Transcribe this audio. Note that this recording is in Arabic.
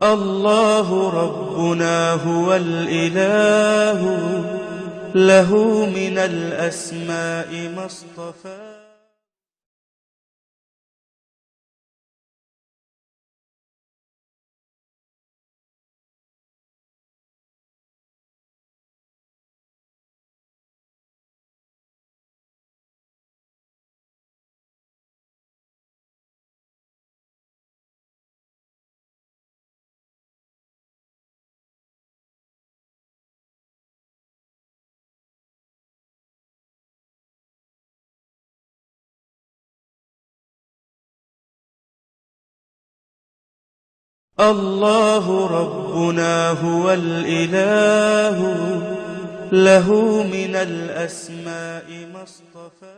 الله ربنا هو الإله، له من الأسماء ما اصطفى. الله ربنا هو الإله، له من الأسماء ما اصطفى.